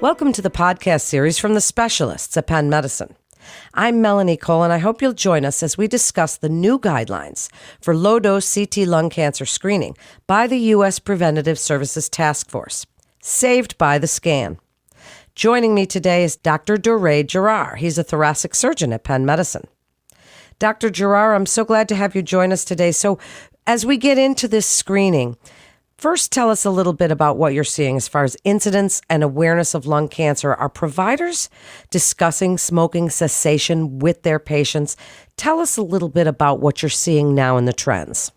Welcome to the podcast series from the specialists at Penn Medicine. I'm Melanie Cole, and I hope you'll join us as we discuss the new guidelines for low-dose CT lung cancer screening by the U.S. Preventative Services Task Force, saved by the scan. Joining me today is Dr. Doré Girard. He's a thoracic surgeon at Penn Medicine. Dr. Girard, I'm so glad to have you join us today. So as we get into this screening, first tell us a little bit about what you're seeing as far as incidence and awareness of lung cancer. Are providers discussing smoking cessation with their patients? Tell us a little bit about what you're seeing now in the trends.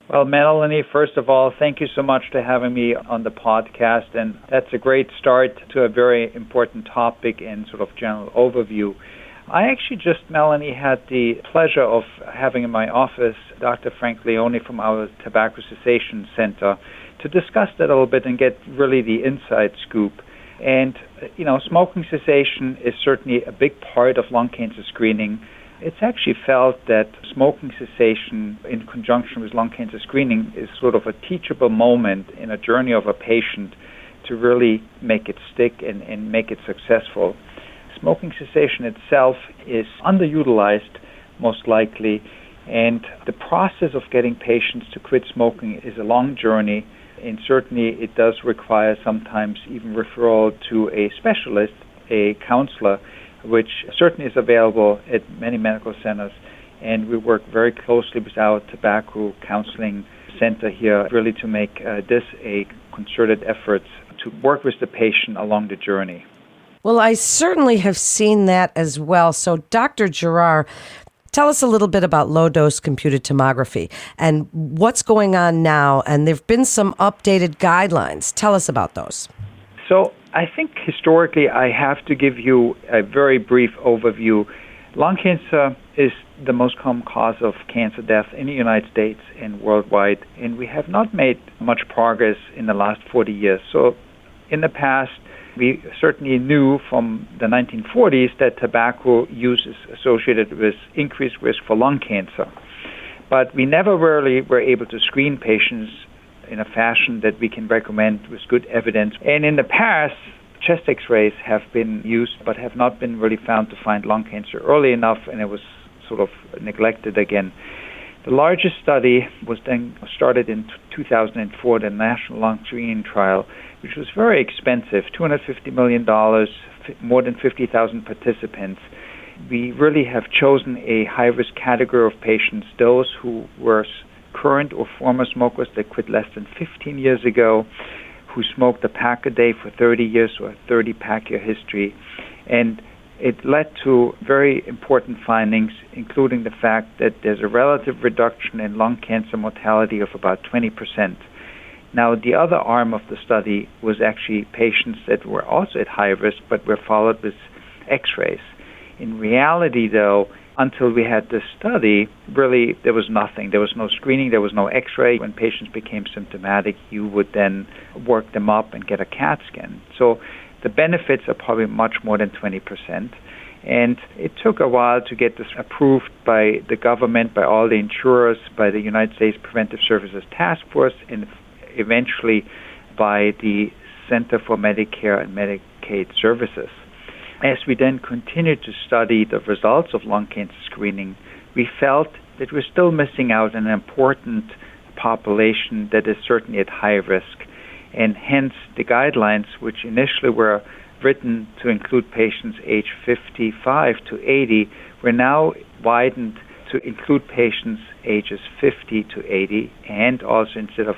Well, Melanie, first of all, thank you so much for having me on the podcast. And that's a great start to a very important topic and sort of general overview. I actually just, Melanie, had the pleasure of having in my office Dr. Frank Leone from our Tobacco Cessation Center to discuss that a little bit and get really the inside scoop. And, smoking cessation is certainly a big part of lung cancer screening. It's actually felt that smoking cessation in conjunction with lung cancer screening is sort of a teachable moment in a journey of a patient to really make it stick and make it successful. Smoking cessation itself is underutilized, most likely, and the process of getting patients to quit smoking is a long journey, and certainly it does require sometimes even referral to a specialist, a counselor, which certainly is available at many medical centers, and we work very closely with our tobacco counseling center here really to make this a concerted effort to work with the patient along the journey. Well, I certainly have seen that as well. So, Dr. Girard, tell us a little bit about low-dose computed tomography and what's going on now. And there have been some updated guidelines. Tell us about those. So, I think historically I have to give you a very brief overview. Lung cancer is the most common cause of cancer death in the United States and worldwide, and we have not made much progress in the last 40 years. So, in the past, we certainly knew from the 1940s that tobacco use is associated with increased risk for lung cancer. But we never really were able to screen patients in a fashion that we can recommend with good evidence. And in the past, chest x-rays have been used but have not been really found to find lung cancer early enough, and it was sort of neglected again. The largest study was then started in 2004, the National Lung Screening Trial, which was very expensive, $250 million, more than 50,000 participants. We really have chosen a high-risk category of patients, those who were current or former smokers that quit less than 15 years ago, who smoked a pack a day for 30 years or a 30-pack year history. And it led to very important findings, including the fact that there's a relative reduction in lung cancer mortality of about 20%. Now, the other arm of the study was actually patients that were also at high risk but were followed with x-rays. In reality, though, until we had this study, really there was nothing. There was no screening, there was no x-ray. When patients became symptomatic, you would then work them up and get a CAT scan. So the benefits are probably much more than 20%. And it took a while to get this approved by the government, by all the insurers, by the United States Preventive Services Task Force, and eventually by the Center for Medicare and Medicaid Services. As we then continued to study the results of lung cancer screening, we felt that we're still missing out an important population that is certainly at high risk. And hence the guidelines, which initially were written to include patients aged 55 to 80, were now widened to include patients ages 50 to 80, and also instead of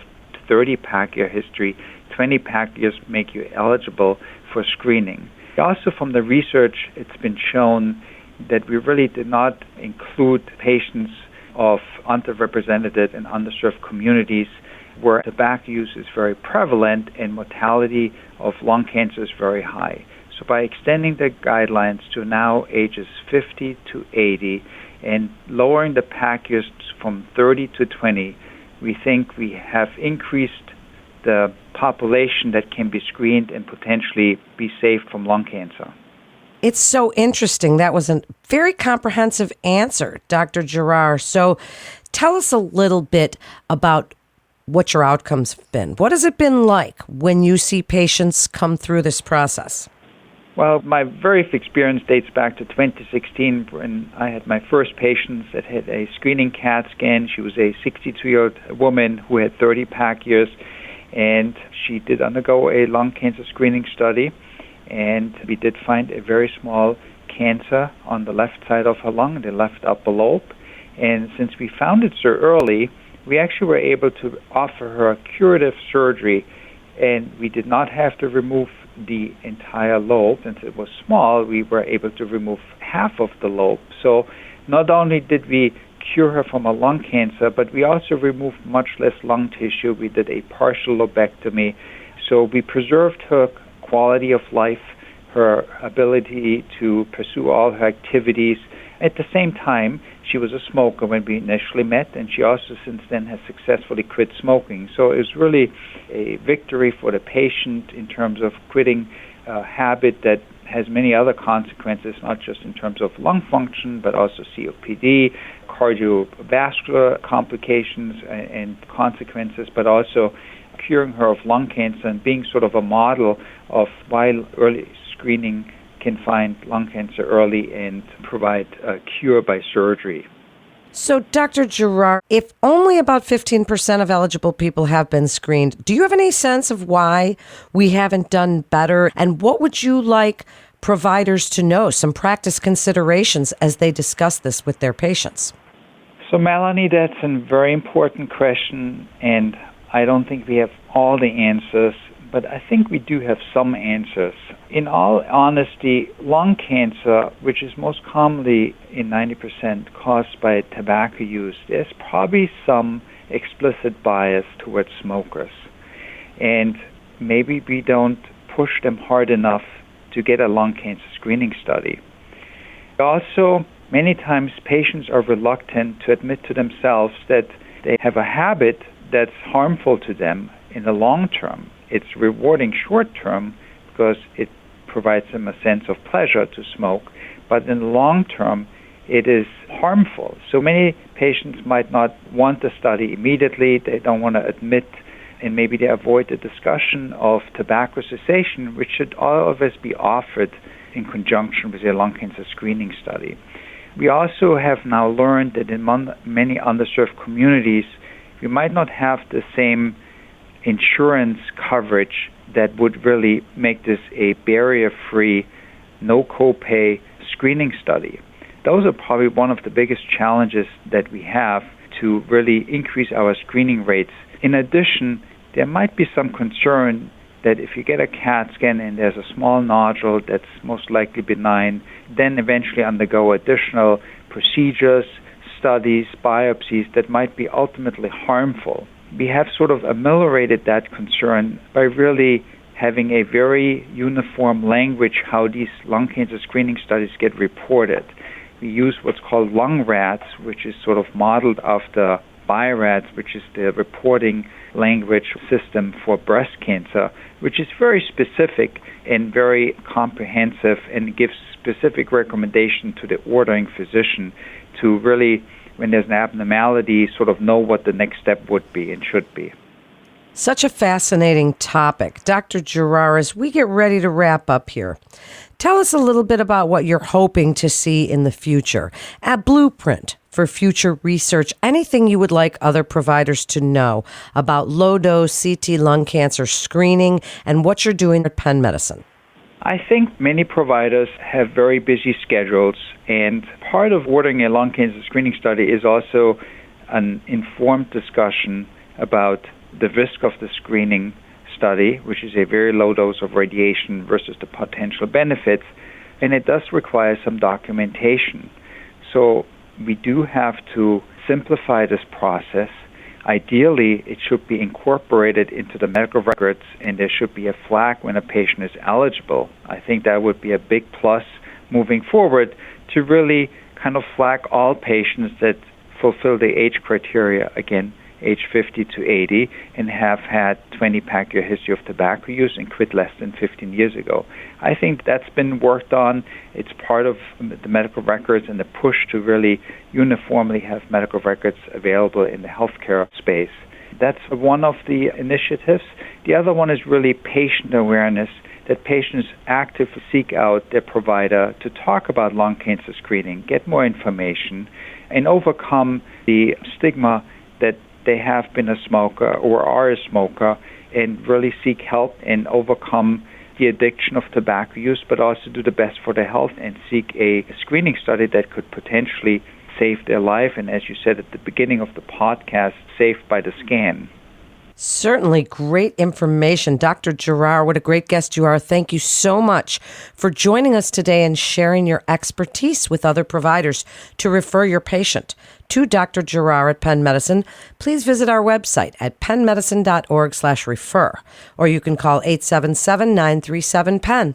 30-pack year history, 20-pack years make you eligible for screening. Also from the research, it's been shown that we really did not include patients of underrepresented and underserved communities where tobacco use is very prevalent and mortality of lung cancer is very high. So by extending the guidelines to now ages 50 to 80 and lowering the pack years from 30 to 20, we think we have increased the population that can be screened and potentially be saved from lung cancer. It's so interesting. That was a very comprehensive answer, Dr. Girard. So tell us a little bit about what your outcomes have been. What has it been like when you see patients come through this process? Well, my very experience dates back to 2016 when I had my first patient that had a screening CAT scan. She was a 62-year-old woman who had 30 pack years, and she did undergo a lung cancer screening study, and we did find a very small cancer on the left side of her lung, the left upper lobe. And since we found it so early, we actually were able to offer her a curative surgery, and we did not have to remove the entire lobe. Since it was small, we were able to remove half of the lobe. So not only did we cure her from a lung cancer, but we also removed much less lung tissue. We did a partial lobectomy. So we preserved her quality of life, her ability to pursue all her activities. At the same time, she was a smoker when we initially met, and she also since then has successfully quit smoking. So it was really a victory for the patient in terms of quitting a habit that has many other consequences, not just in terms of lung function, but also COPD, cardiovascular complications and consequences, but also curing her of lung cancer and being sort of a model of why early screening can find lung cancer early and provide a cure by surgery. So, Dr. Girard, if only about 15% of eligible people have been screened, do you have any sense of why we haven't done better? And what would you like providers to know, some practice considerations as they discuss this with their patients? So, Melanie, that's a very important question, and I don't think we have all the answers, but I think we do have some answers. In all honesty, lung cancer, which is most commonly in 90% caused by tobacco use, there's probably some explicit bias towards smokers. And maybe we don't push them hard enough to get a lung cancer screening study. Also, many times patients are reluctant to admit to themselves that they have a habit that's harmful to them in the long term. It's rewarding short term because it provides them a sense of pleasure to smoke, but in the long term, it is harmful. So many patients might not want the study immediately. They don't want to admit, and maybe they avoid the discussion of tobacco cessation, which should always be offered in conjunction with a lung cancer screening study. We also have now learned that in many underserved communities, we might not have the same insurance coverage that would really make this a barrier-free, no copay screening study. Those are probably one of the biggest challenges that we have to really increase our screening rates. In addition, there might be some concern that if you get a CAT scan and there's a small nodule that's most likely benign, then eventually undergo additional procedures, studies, biopsies that might be ultimately harmful. We have sort of ameliorated that concern by really having a very uniform language how these lung cancer screening studies get reported. We use what's called lung rats, which is sort of modeled after BI-RADS, which is the reporting language system for breast cancer, which is very specific and very comprehensive and gives specific recommendation to the ordering physician to really, when there's an abnormality, sort of know what the next step would be and should be. Such a fascinating topic. Dr. Girard, as we get ready to wrap up here, tell us a little bit about what you're hoping to see in the future, a blueprint for future research, anything you would like other providers to know about low-dose CT lung cancer screening and what you're doing at Penn Medicine. I think many providers have very busy schedules, and part of ordering a lung cancer screening study is also an informed discussion about the risk of the screening study, which is a very low dose of radiation versus the potential benefits, and it does require some documentation. So we do have to simplify this process. Ideally, it should be incorporated into the medical records, and there should be a flag when a patient is eligible. I think that would be a big plus moving forward to really kind of flag all patients that fulfill the age criteria, again, age 50 to 80, and have had 20-pack year history of tobacco use and quit less than 15 years ago. I think that's been worked on. It's part of the medical records and the push to really uniformly have medical records available in the healthcare space. That's one of the initiatives. The other one is really patient awareness that patients actively seek out their provider to talk about lung cancer screening, get more information, and overcome the stigma that they have been a smoker or are a smoker, and really seek help and overcome the addiction of tobacco use, but also do the best for their health and seek a screening study that could potentially save their life. And as you said at the beginning of the podcast, saved by the scan. Certainly great information. Dr. Girar, what a great guest you are. Thank you so much for joining us today and sharing your expertise with other providers to refer your patient to Dr. Girar at Penn Medicine. Please visit our website at pennmedicine.org/refer, or you can call 877-937-PENN.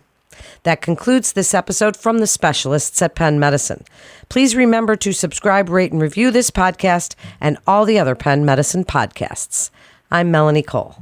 That concludes this episode from the specialists at Penn Medicine. Please remember to subscribe, rate, and review this podcast and all the other Penn Medicine podcasts. I'm Melanie Cole.